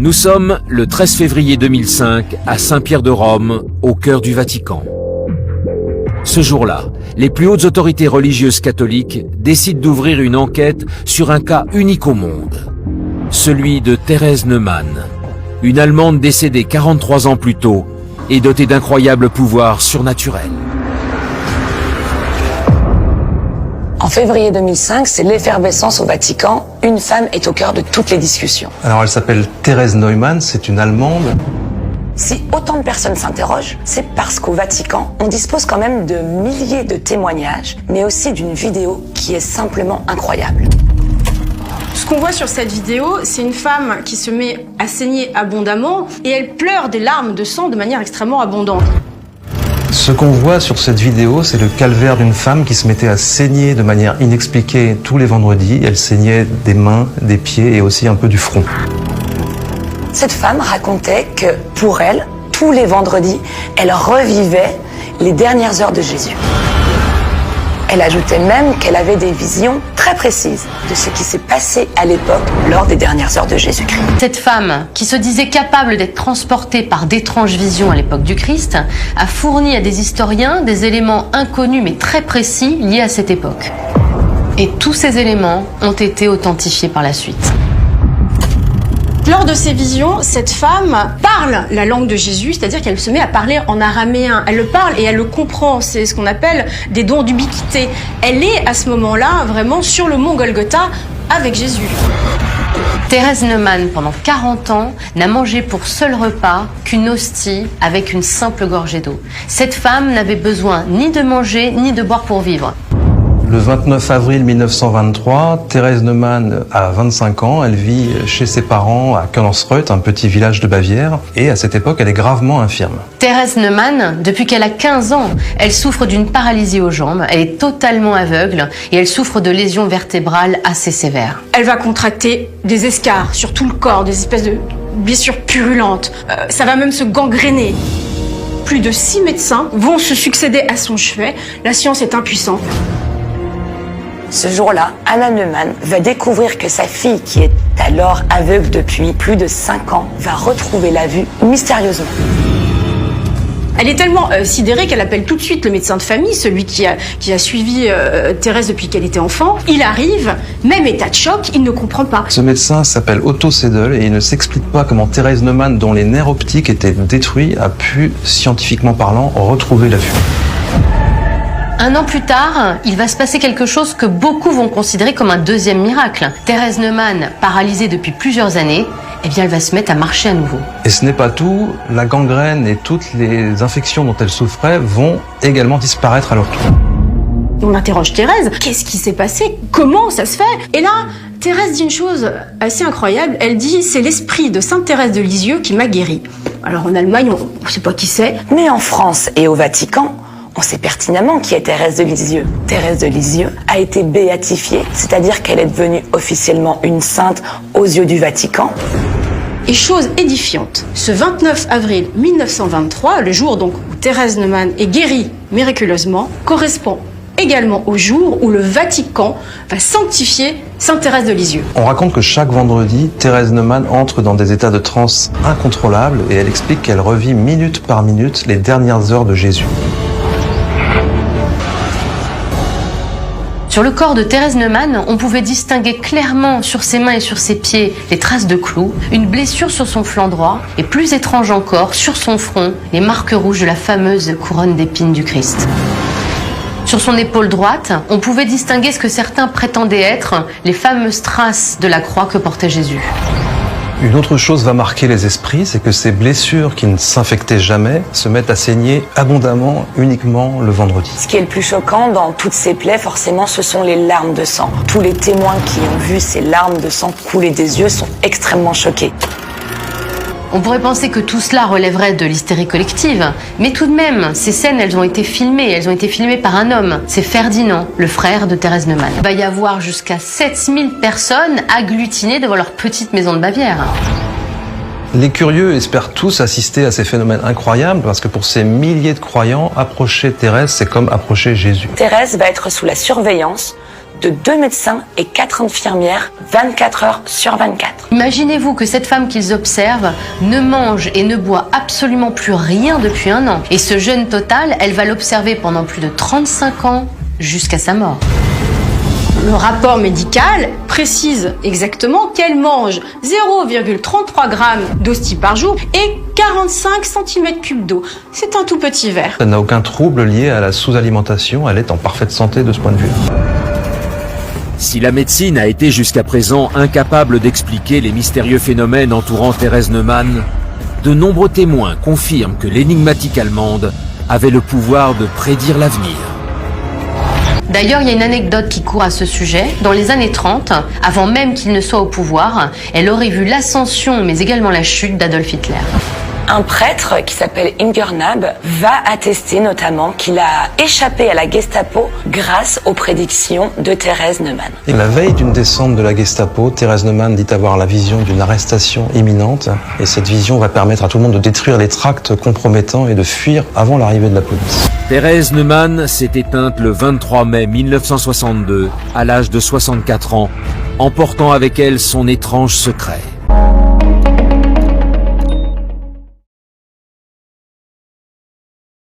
Nous sommes le 13 février 2005 à Saint-Pierre de Rome, au cœur du Vatican. Ce jour-là, les plus hautes autorités religieuses catholiques décident d'ouvrir une enquête sur un cas unique au monde. Celui de Thérèse Neumann, une Allemande décédée 43 ans plus tôt et dotée d'incroyables pouvoirs surnaturels. En février 2005, c'est l'effervescence au Vatican. Une femme est au cœur de toutes les discussions. Alors elle s'appelle Thérèse Neumann, c'est une Allemande. Si autant de personnes s'interrogent, c'est parce qu'au Vatican, on dispose quand même de milliers de témoignages, mais aussi d'une vidéo qui est simplement incroyable. Ce qu'on voit sur cette vidéo, c'est une femme qui se met à saigner abondamment et elle pleure des larmes de sang de manière extrêmement abondante. Ce qu'on voit sur cette vidéo, c'est le calvaire d'une femme qui se mettait à saigner de manière inexpliquée tous les vendredis. Elle saignait des mains, des pieds et aussi un peu du front. Cette femme racontait que, pour elle, tous les vendredis, elle revivait les dernières heures de Jésus. Elle ajoutait même qu'elle avait des visions très précises de ce qui s'est passé à l'époque lors des dernières heures de Jésus-Christ. Cette femme, qui se disait capable d'être transportée par d'étranges visions à l'époque du Christ, a fourni à des historiens des éléments inconnus mais très précis liés à cette époque. Et tous ces éléments ont été authentifiés par la suite. Lors de ces visions, cette femme parle la langue de Jésus, c'est-à-dire qu'elle se met à parler en araméen. Elle le parle et elle le comprend. C'est ce qu'on appelle des dons d'ubiquité. Elle est à ce moment-là vraiment sur le mont Golgotha avec Jésus. Thérèse Neumann, pendant 40 ans, n'a mangé pour seul repas qu'une hostie avec une simple gorgée d'eau. Cette femme n'avait besoin ni de manger ni de boire pour vivre. Le 29 avril 1923, Thérèse Neumann a 25 ans, elle vit chez ses parents à Kölnsreuth, un petit village de Bavière, et à cette époque, elle est gravement infirme. Thérèse Neumann, depuis qu'elle a 15 ans, elle souffre d'une paralysie aux jambes, elle est totalement aveugle et elle souffre de lésions vertébrales assez sévères. Elle va contracter des escarres sur tout le corps, des espèces de blessures purulentes. Ça va même se gangréner. Plus de 6 médecins vont se succéder à son chevet. La science est impuissante. Ce jour-là, Anna Neumann va découvrir que sa fille, qui est alors aveugle depuis plus de 5 ans, va retrouver la vue mystérieusement. Elle est tellement sidérée qu'elle appelle tout de suite le médecin de famille, celui qui a suivi Thérèse depuis qu'elle était enfant. Il arrive, même état de choc, il ne comprend pas. Ce médecin s'appelle Otto Seidel et il ne s'explique pas comment Thérèse Neumann, dont les nerfs optiques étaient détruits, a pu, scientifiquement parlant, retrouver la vue. Un an plus tard, il va se passer quelque chose que beaucoup vont considérer comme un deuxième miracle. Thérèse Neumann, paralysée depuis plusieurs années, eh bien, elle va se mettre à marcher à nouveau. Et ce n'est pas tout, la gangrène et toutes les infections dont elle souffrait vont également disparaître à leur tour. On interroge Thérèse, qu'est-ce qui s'est passé? Comment ça se fait? Et là, Thérèse dit une chose assez incroyable, elle dit « c'est l'esprit de Sainte Thérèse de Lisieux qui m'a guérie ». Alors en Allemagne, on ne sait pas qui c'est. Mais en France et au Vatican, on sait pertinemment qui est Thérèse de Lisieux. Thérèse de Lisieux a été béatifiée, c'est-à-dire qu'elle est devenue officiellement une sainte aux yeux du Vatican. Et chose édifiante, ce 29 avril 1923, le jour donc où Thérèse Neumann est guérie miraculeusement, correspond également au jour où le Vatican va sanctifier Sainte Thérèse de Lisieux. On raconte que chaque vendredi, Thérèse Neumann entre dans des états de transe incontrôlables et elle explique qu'elle revit minute par minute les dernières heures de Jésus. Sur le corps de Thérèse Neumann, on pouvait distinguer clairement sur ses mains et sur ses pieds les traces de clous, une blessure sur son flanc droit et plus étrange encore, sur son front, les marques rouges de la fameuse couronne d'épines du Christ. Sur son épaule droite, on pouvait distinguer ce que certains prétendaient être les fameuses traces de la croix que portait Jésus. Une autre chose va marquer les esprits, c'est que ces blessures qui ne s'infectaient jamais se mettent à saigner abondamment uniquement le vendredi. Ce qui est le plus choquant dans toutes ces plaies, forcément, ce sont les larmes de sang. Tous les témoins qui ont vu ces larmes de sang couler des yeux sont extrêmement choqués. On pourrait penser que tout cela relèverait de l'hystérie collective, mais tout de même, ces scènes, elles ont été filmées par un homme. C'est Ferdinand, le frère de Thérèse Neumann. Il va y avoir jusqu'à 7000 personnes agglutinées devant leur petite maison de Bavière. Les curieux espèrent tous assister à ces phénomènes incroyables parce que pour ces milliers de croyants, approcher Thérèse, c'est comme approcher Jésus. Thérèse va être sous la surveillance de 2 médecins et 4 infirmières 24 heures sur 24. Imaginez-vous que cette femme qu'ils observent ne mange et ne boit absolument plus rien depuis 1 an. Et ce jeûne total, elle va l'observer pendant plus de 35 ans jusqu'à sa mort. Le rapport médical précise exactement qu'elle mange 0,33 grammes d'hostie par jour et 45 cm3 d'eau. C'est un tout petit verre. Elle n'a aucun trouble lié à la sous-alimentation, elle est en parfaite santé de ce point de vue. Si la médecine a été jusqu'à présent incapable d'expliquer les mystérieux phénomènes entourant Thérèse Neumann, de nombreux témoins confirment que l'énigmatique Allemande avait le pouvoir de prédire l'avenir. D'ailleurs, il y a une anecdote qui court à ce sujet. Dans les années 30, avant même qu'il ne soit au pouvoir, elle aurait vu l'ascension, mais également la chute d'Adolf Hitler. Un prêtre qui s'appelle Ingernab va attester notamment qu'il a échappé à la Gestapo grâce aux prédictions de Thérèse Neumann. Et la veille d'une descente de la Gestapo, Thérèse Neumann dit avoir la vision d'une arrestation imminente. Et cette vision va permettre à tout le monde de détruire les tracts compromettants et de fuir avant l'arrivée de la police. Thérèse Neumann s'est éteinte le 23 mai 1962, à l'âge de 64 ans, emportant avec elle son étrange secret.